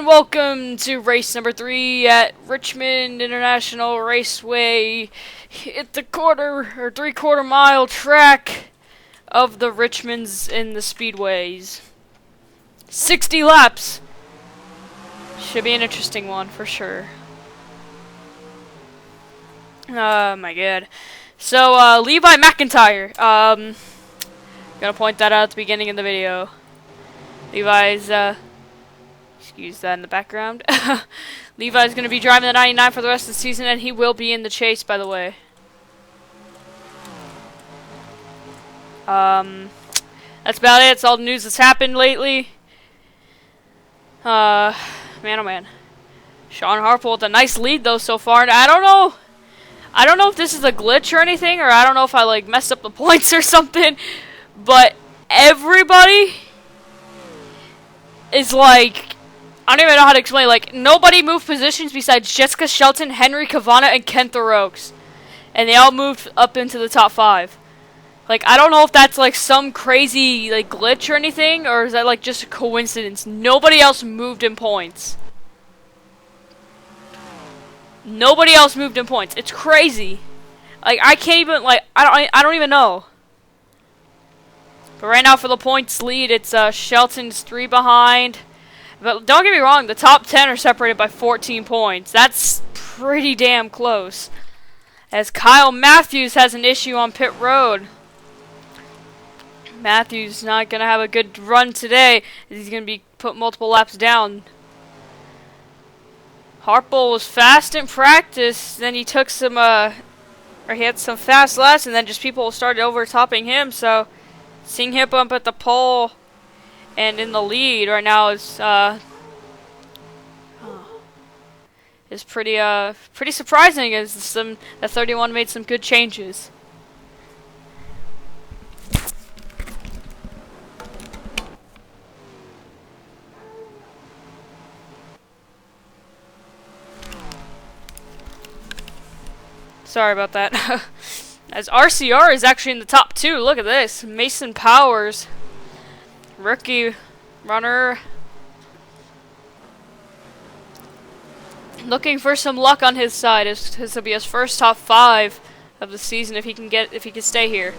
And welcome to race number 3 at Richmond International Raceway. At the three-quarter mile track of the Richmonds in the speedways. 60 laps. Should be an interesting one for sure. Oh my god. So, Levi McIntyre. Gonna point that out at the beginning of the video. Levi's, excuse that in the background. Levi's gonna be driving the 99 for the rest of the season, and he will be in the chase, by the way. That's about it. It's all the news that's happened lately. Man, oh man. Sean Harple with a nice lead, though, so far. I don't know if this is a glitch or anything, or I don't know if I, like, messed up the points or something, but everybody is, like, I don't even know how to explain, like, nobody moved positions besides Jessica Shelton, Henry Cavana, and Kent Oaks, and they all moved up into the top 5. Like, I don't know if that's, like, some crazy, like, glitch or anything, or is that, like, just a coincidence? Nobody else moved in points. Nobody else moved in points. It's crazy. Like, I can't even, like, I don't even know. But right now for the points lead, it's Shelton's 3 behind. But don't get me wrong, the top 10 are separated by 14 points. That's pretty damn close. As Kyle Matthews has an issue on pit road. Matthews not going to have a good run today. He's going to be put multiple laps down. Harple was fast in practice, then he took some, he had some fast laps, and then just people started overtopping him, so seeing him up at the pole and in the lead right now is pretty surprising, as the 31 made some good changes. Sorry about that. As RCR is actually in the top 2. Look at this. Mason Powers. Rookie runner. Looking for some luck on his side. This will be his first top 5 of the season if he can stay here.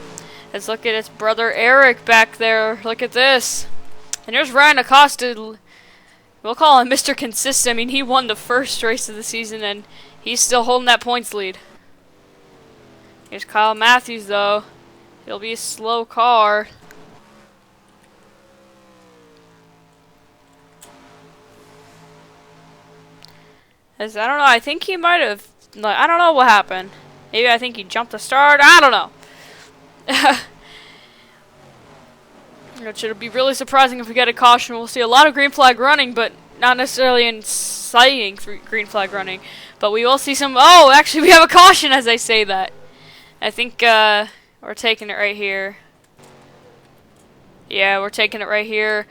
Let's look at his brother Eric back there. Look at this. And there's Ryan Acosta. We'll call him Mr. Consistent. I mean, he won the first race of the season, and he's still holding that points lead. Here's Kyle Matthews, though. It'll be a slow car. As I don't know, I think he might have, like, I don't know what happened. Maybe I think he jumped the start. I don't know. Which it'll be really surprising if we get a caution. We'll see a lot of green flag running, but not necessarily inciting green flag running. But we will see some. Oh, actually, we have a caution as I say that. I think we're taking it right here. Yeah, we're taking it right here.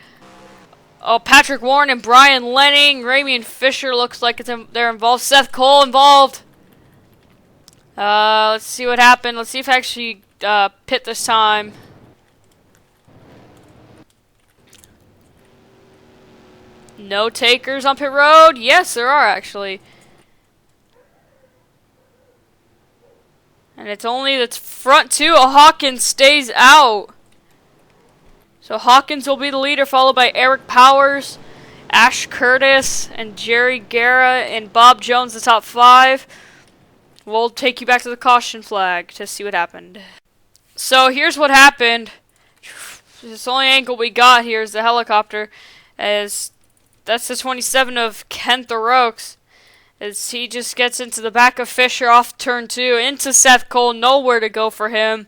Oh, Patrick Warren and Brian Lenning. Ramian Fisher looks like they're involved. Seth Cole involved. Let's see what happened. Let's see if I actually pit this time. No takers on pit road? Yes, there are actually. And it's only the front 2. Hawkins stays out. So Hawkins will be the leader, followed by Eric Powers, Ash Curtis, and Jerry Guerra, and Bob Jones, the top 5. We'll take you back to the caution flag to see what happened. So here's what happened. This only angle we got here is the helicopter, as that's the 27 of Kent Oaks. As he just gets into the back of Fisher off turn 2, into Seth Cole, nowhere to go for him.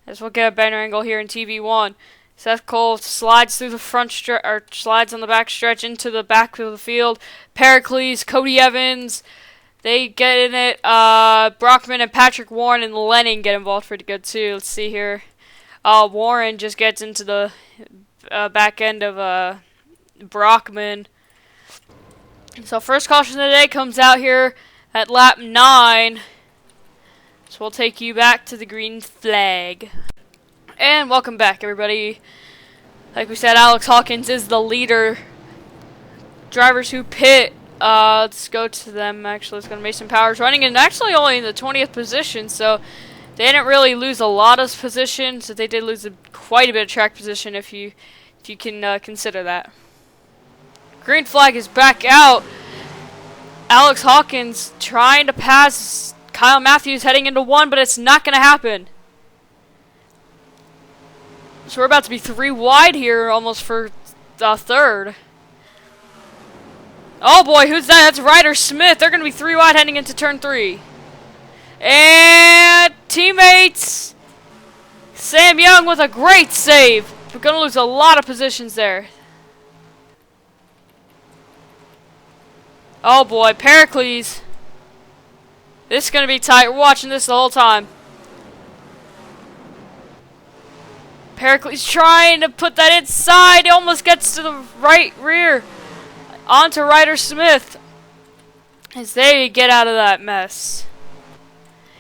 As we'll get a better angle here in TV1. Seth Cole slides through the front stretch, or slides on the back stretch into the back of the field. Pericles, Cody Evans, they get in it. Brockman and Patrick Warren and Lenning get involved pretty good too. Let's see here. Warren just gets into the back end of Brockman. So first caution of the day comes out here at lap 9. So we'll take you back to the green flag. And welcome back, everybody. Like we said, Alex Hawkins is the leader drivers who pit. Let's go to them. Actually, let's go to Mason Powers running in actually only in the 20th position, so they didn't really lose a lot of position, so they did lose quite a bit of track position if you can consider that. Green flag is back out. Alex Hawkins trying to pass Kyle Matthews heading into 1, but it's not going to happen. So we're about to be 3 wide here almost for the third. Oh boy, who's that? That's Ryder Smith. They're going to be 3 wide heading into turn 3. And teammates, Sam Young with a great save. We're going to lose a lot of positions there. Oh boy, Pericles. This is going to be tight. We're watching this the whole time. Pericles trying to put that inside. He almost gets to the right rear. Onto Ryder Smith. As they get out of that mess.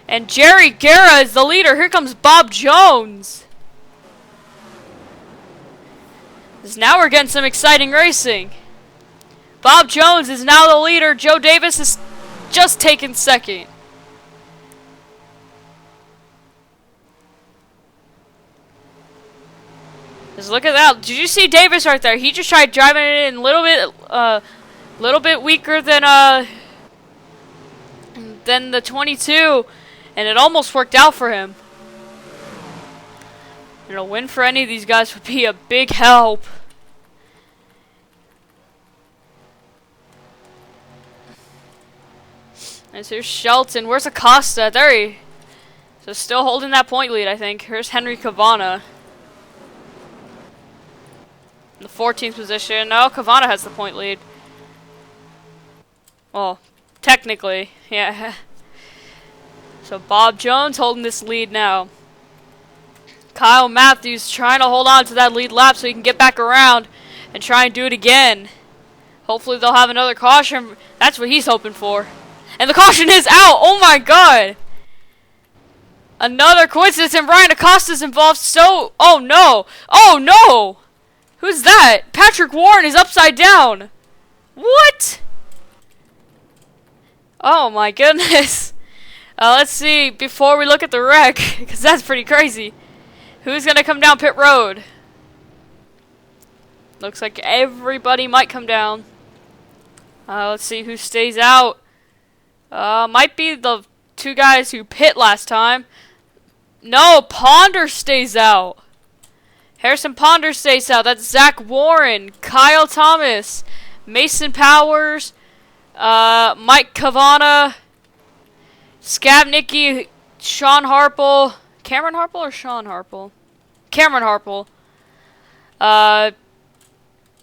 And Jerry Guerra is the leader. Here comes Bob Jones. As now we're getting some exciting racing. Bob Jones is now the leader. Joe Davis is just taken second. Just look at that. Did you see Davis right there? He just tried driving it in a little bit weaker than the 22, and it almost worked out for him. And a win for any of these guys would be a big help. And here's Shelton. Where's Acosta? There he. So still holding that point lead, I think. Here's Henry Cavana. In the 14th position. No, Cavana has the point lead. Well, technically, yeah. So Bob Jones holding this lead now. Kyle Matthews trying to hold on to that lead lap so he can get back around and try and do it again. Hopefully they'll have another caution. That's what he's hoping for. And the caution is out! Oh my god! Another coincidence, and Ryan Acosta's involved, so... Oh no! Oh no! Who's that? Patrick Warren is upside down! What? Oh my goodness. Let's see, before we look at the wreck, because that's pretty crazy. Who's going to come down pit road? Looks like everybody might come down. Let's see who stays out. Might be the 2 guys who pit last time. No, Ponder stays out. Harrison Ponder stays out. That's Zach Warren, Kyle Thomas, Mason Powers, Mike Cavana, Scabnicki, Sean Harple, Cameron Harple or Sean Harple? Cameron Harple. I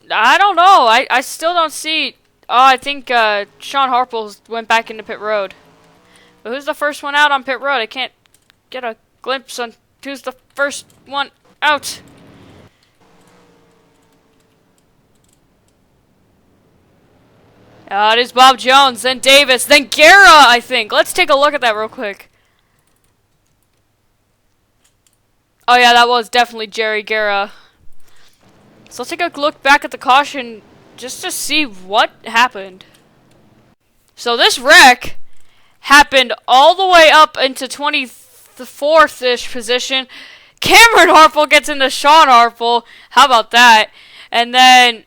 don't know. I still don't see. Oh, I think Sean Harple went back into pit road. But who's the first one out on pit road? I can't get a glimpse on who's the first one out. It is Bob Jones, then Davis, then Guerra, I think. Let's take a look at that real quick. Oh yeah, that was definitely Jerry Guerra. So let's take a look back at the caution just to see what happened. So this wreck happened all the way up into 24th-ish position. Cameron Harple gets into Sean Harple. How about that? And then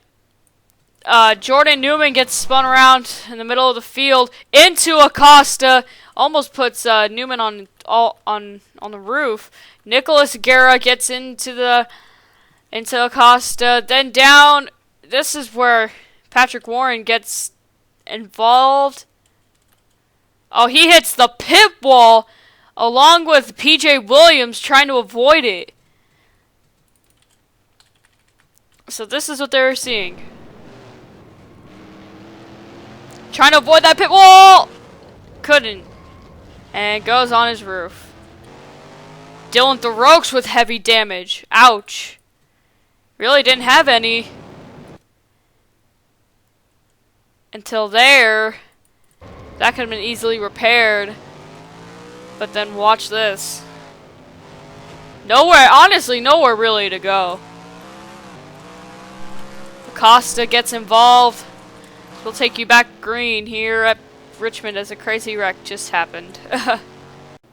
Jordan Newman gets spun around in the middle of the field into Acosta. Almost puts Newman on the roof. Nicholas Guerra gets into Acosta. Then down. This is where Patrick Warren gets involved. Oh, he hits the pit wall along with PJ Williams trying to avoid it. So this is what they were seeing. Trying to avoid that pit wall. Couldn't. And goes on his roof. Dylan Tharokes with heavy damage. Ouch. Really didn't have any until there. That could have been easily repaired. But then watch this. Nowhere, honestly, nowhere really to go. Acosta gets involved. we'll take you back green here at Richmond as a crazy wreck just happened.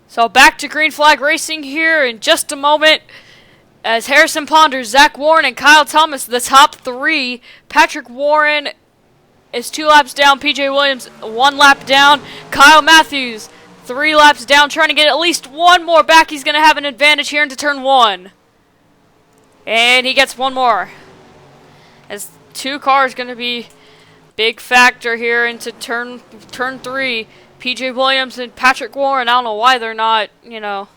So back to green flag racing here in just a moment. As Harrison Ponders, Zach Warren, and Kyle Thomas, the top three. Patrick Warren is 2 laps down. PJ Williams, 1 lap down. Kyle Matthews, 3 laps down, trying to get at least one more back. He's going to have an advantage here into turn 1. And he gets one more. As 2 cars going to be big factor here into turn 3. PJ Williams and Patrick Warren, I don't know why they're not, you know,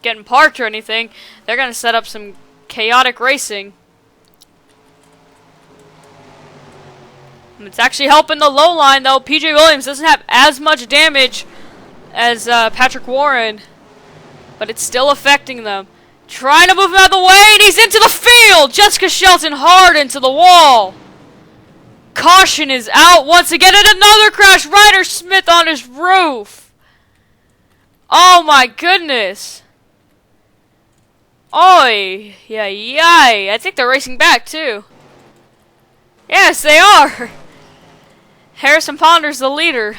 getting parked or anything. They're going to set up some chaotic racing. It's actually helping the low line, though. PJ Williams doesn't have as much damage as Patrick Warren, but it's still affecting them. Trying to move him out of the way, and he's into the field! Jessica Shelton hard into the wall. Caution is out once again, and another crash. Ryder Smith on his roof. Oh my goodness. Oi, yay. I think they're racing back too. Yes, they are. Harrison Ponder's the leader.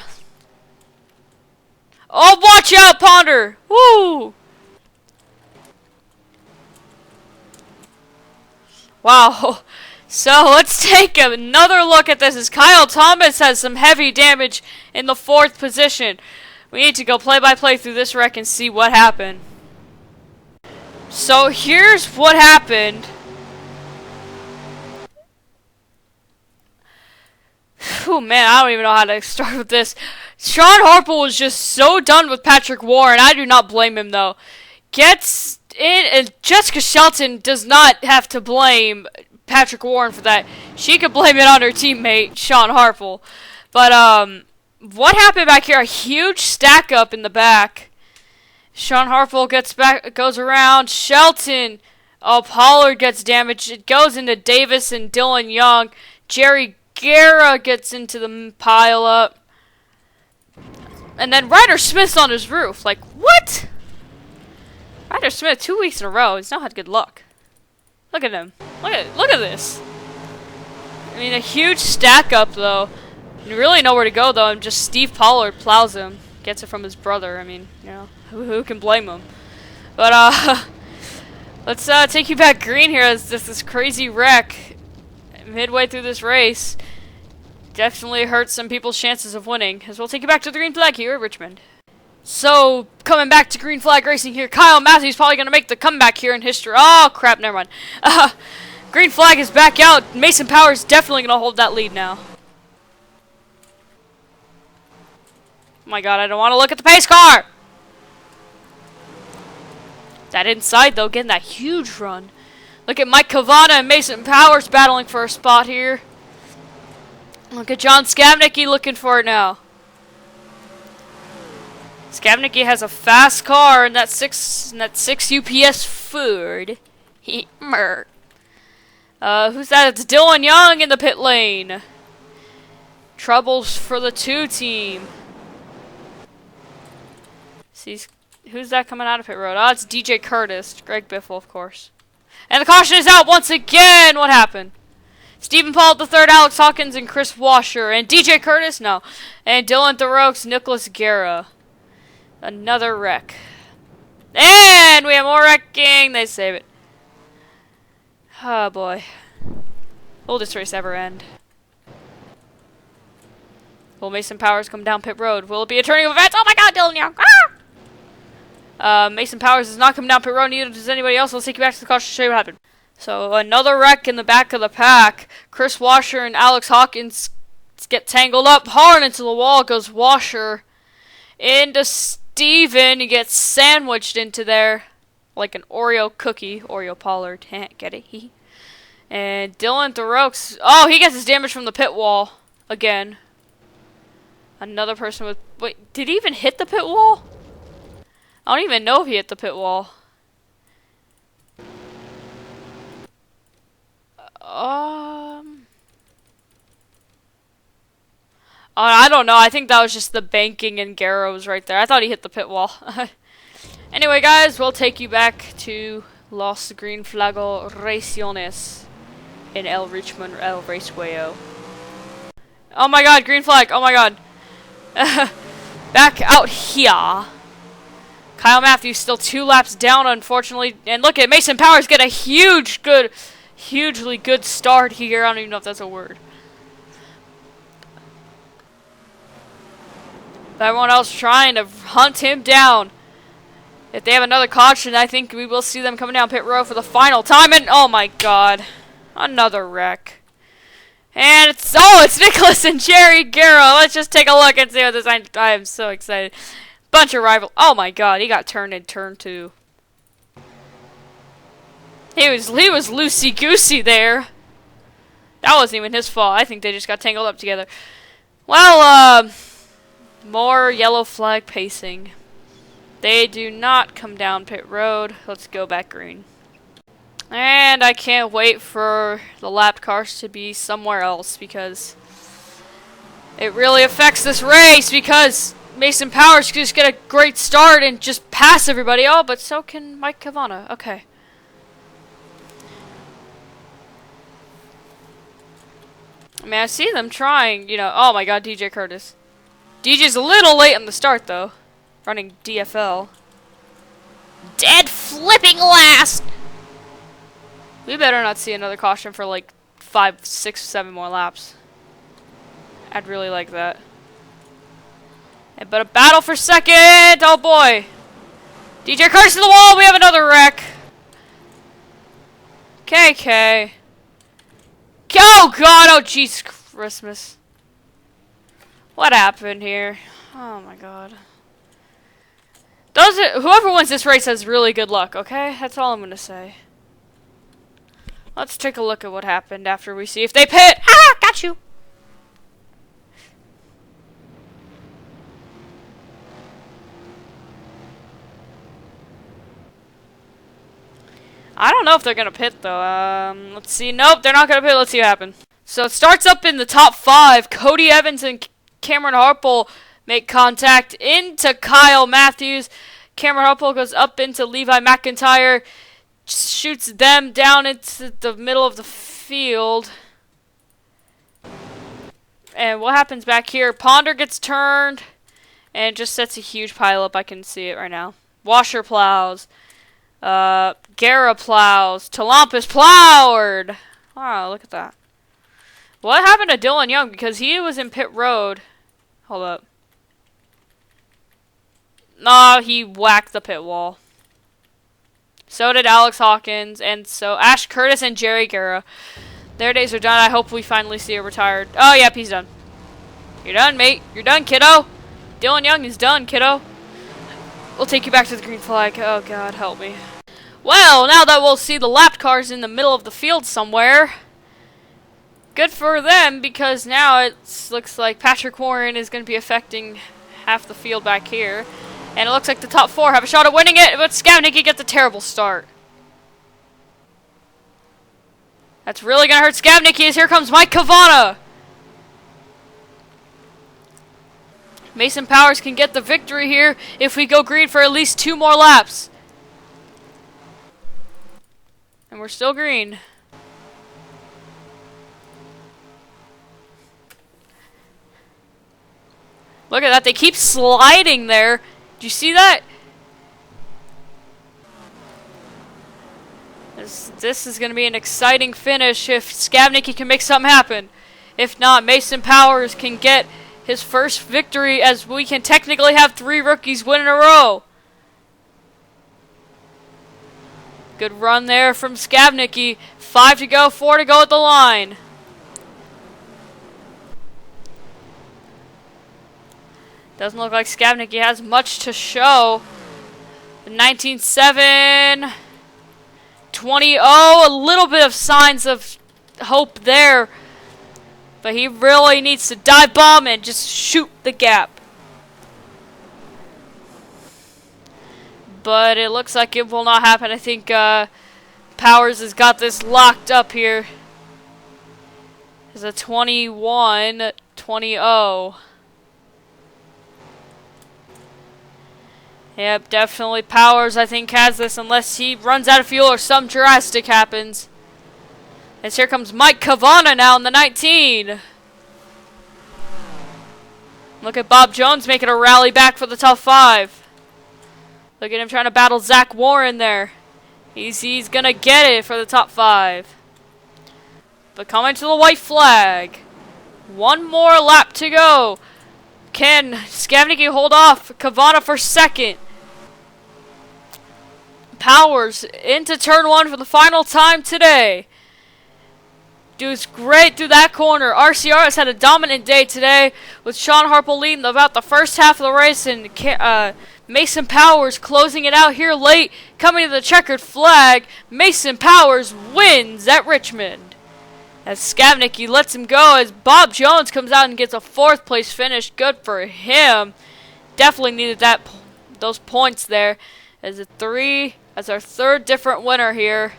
Oh, watch out, Ponder. Woo. Wow. So let's take another look at this as Kyle Thomas has some heavy damage in the 4th position. We need to go play by play through this wreck and see what happened. So here's what happened. Oh man, I don't even know how to start with this. Sean Harple was just so done with Patrick Warren. I do not blame him though. Gets in, and Jessica Shelton does not have to blame Patrick Warren for that. She could blame it on her teammate, Sean Harple. But, what happened back here? A huge stack up in the back. Sean Harple gets back, goes around. Shelton. Oh, Pollard gets damaged. It goes into Davis and Dylan Young. Jerry Guerra gets into the pile up. And then Ryder Smith's on his roof. Like, what? Ryder Smith, 2 weeks in a row. He's not had good luck. Look at him. Look at this. I mean, a huge stack up, though. You really know where to go, though. And just Steve Pollard plows him. Gets it from his brother. I mean, you know, who can blame him? But, let's take you back green here as this crazy wreck midway through this race definitely hurts some people's chances of winning. As we'll take you back to the green flag here at Richmond. So, coming back to green flag racing here, Kyle Matthews probably going to make the comeback here in history. Oh, crap, never mind. Green flag is back out. Mason Powers definitely going to hold that lead now. Oh my god, I don't want to look at the pace car! That inside, though, getting that huge run. Look at Mike Cavana and Mason Powers battling for a spot here. Look at John Skavnicki looking for it now. Skavnicki has a fast car in that 6 UPS Ford. Who's that? It's Dylan Young in the pit lane. Troubles for the 2 team. See, who's that coming out of pit road? Oh, it's DJ Curtis. Greg Biffle, of course. And the caution is out once again. What happened? Stephen Paul the third, Alex Hawkins, and Chris Washer. And DJ Curtis? No. And Dylan Thoreaux, Nicholas Guerra. Another wreck. And we have more wrecking. They save it. Oh boy. Will this race ever end? Will Mason Powers come down pit road? Will it be a turning of events? Oh my god, Dylan Young! Ah! Mason Powers does not come down pit road, neither does anybody else. Let's take you back to the caution to show you what happened. So, another wreck in the back of the pack. Chris Washer and Alex Hawkins get tangled up. Hard into the wall goes Washer. Into Steven. He gets sandwiched into there like an Oreo cookie. Oreo Pollard. Get it? And Dylan Thoreaux. Oh, he gets his damage from the pit wall. Again. Another person with... Wait, did he even hit the pit wall? I don't even know if he hit the pit wall. I don't know. I think that was just the banking and Garrows right there. I thought he hit the pit wall. Anyway, guys, we'll take you back to Los Green Flago Raciones. in El Richmond El Raceway. Oh my god, green flag. Oh my god. Back out here. Kyle Matthews still 2 laps down, unfortunately. And look at Mason Powers get a hugely good start here. I don't even know if that's a word. But everyone else trying to hunt him down. If they have another caution, I think we will see them coming down pit road for the final time. And oh my god, another wreck. And it's Nicholas and Jerry Guerra. Let's just take a look and see what this. I am so excited. Bunch of rival. Oh my god, he got turned in turn 2. He was loosey goosey there. That wasn't even his fault. I think they just got tangled up together. Well, more yellow flag pacing. They do not come down pit road. Let's go back green. And I can't wait for the lapped cars to be somewhere else because it really affects this race because Mason Powers can just get a great start and just pass everybody. Oh, but so can Mike Cavana. Okay. I mean, I see them trying, you know. Oh my god, DJ Curtis. DJ's a little late on the start, though. Running DFL. Dead flipping last! We better not see another caution for like 5, 6, 7 more laps. I'd really like that. But a battle for second! Oh boy! DJ Curtis to the wall! We have another wreck! KK. Oh god! Oh jeez Christmas. What happened here? Oh my god. Whoever wins this race has really good luck, okay? That's all I'm gonna say. Let's take a look at what happened after we see if they pit. Ah! Got you! I don't know if they're gonna pit though. Let's see. Nope, they're not gonna pit. Let's see what happens. So it starts up in the top 5. Cody Evans and Cameron Harple make contact into Kyle Matthews. Cameron Harple goes up into Levi McIntyre, shoots them down into the middle of the field. And what happens back here? Ponder gets turned and just sets a huge pile up. I can see it right now. Washer plows. Guerra plows. Talampus plowed. Wow, look at that. What happened to Dylan Young? Because he was in pit road. Hold up. No, he whacked the pit wall. So did Alex Hawkins, and so Ash Curtis and Jerry Guerra. Their days are done. I hope we finally see a retired. Oh, yep, he's done. You're done, mate. You're done, kiddo. Dylan Young is done, kiddo. We'll take you back to the green flag. Oh, God, help me. Well, now that we'll see the lapped cars in the middle of the field somewhere, good for them, because now it looks like Patrick Warren is going to be affecting half the field back here. And it looks like the top 4 have a shot at winning it, but Skavnicki gets a terrible start. That's really going to hurt Skavnicki as here comes Mike Cavana. Mason Powers can get the victory here if we go green for at least 2 more laps. And we're still green. Look at that. They keep sliding there. Do you see that? This is going to be an exciting finish if Skavnicki can make something happen. If not, Mason Powers can get his first victory, as we can technically have 3 rookies win in a row. Good run there from Skavnicki. 5 to go, 4 to go at the line. Doesn't look like Skavnicki has much to show. 19-7. 20-0. A little bit of signs of hope there. But he really needs to dive bomb and just shoot the gap. But it looks like it will not happen. I think Powers has got this locked up here. It's a 21-20. Yep, definitely Powers, I think, has this unless he runs out of fuel or something drastic happens. As here comes Mike Cavana now in the 19. Look at Bob Jones making a rally back for the top 5. Look at him trying to battle Zach Warren there. He's gonna get it for the top 5. But coming to the white flag. One more lap to go. Can Skavnicki hold off Cavana for second? Powers into turn 1 for the final time today. Dude's great through that corner. RCR has had a dominant day today with Sean Harple leading about the first half of the race and Mason Powers closing it out here late. Coming to the checkered flag, Mason Powers wins at Richmond. As Skavnicki lets him go as Bob Jones comes out and gets a 4th place finish. Good for him. Definitely needed those points there. As our 3rd different winner here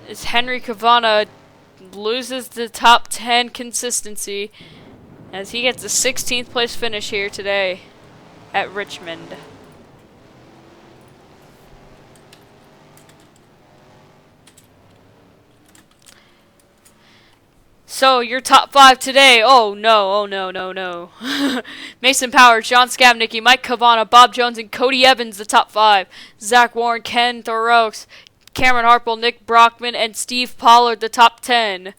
is Henry Cavana loses the top 10 consistency as he gets a 16th place finish here today at Richmond. So, your top 5 today. Oh no. Mason Powers, John Skavnicki, Mike Cavana, Bob Jones, and Cody Evans, the top 5. Zach Warren, Ken Thoreaux, Cameron Harple, Nick Brockman, and Steve Pollard, the top 10.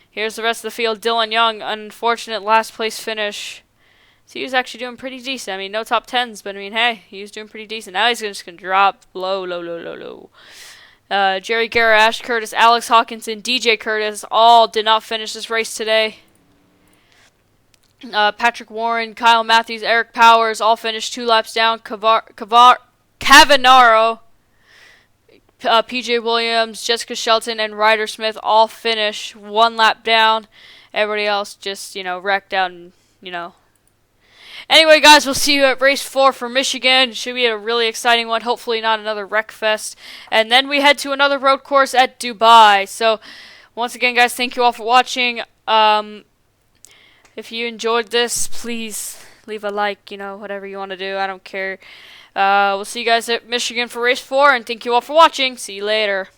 Here's the rest of the field. Dylan Young, unfortunate last place finish. So he was actually doing pretty decent. I mean, no top 10s, but I mean, hey, he was doing pretty decent. Now he's just going to drop low. Jerry Guerra, Ash Curtis, Alex Hawkinson, DJ Curtis all did not finish this race today. Patrick Warren, Kyle Matthews, Eric Powers all finished 2 laps down. Cavanaro, PJ Williams, Jessica Shelton, and Ryder Smith all finish 1 lap down. Everybody else just, wrecked out and, Anyway, guys, we'll see you at race 4 for Michigan. Should be a really exciting one. Hopefully not another wreck fest. And then we head to another road course at Dubai. So, once again, guys, thank you all for watching. If you enjoyed this, please leave a like, whatever you want to do. I don't care. We'll see you guys at Michigan for race 4. And thank you all for watching. See you later.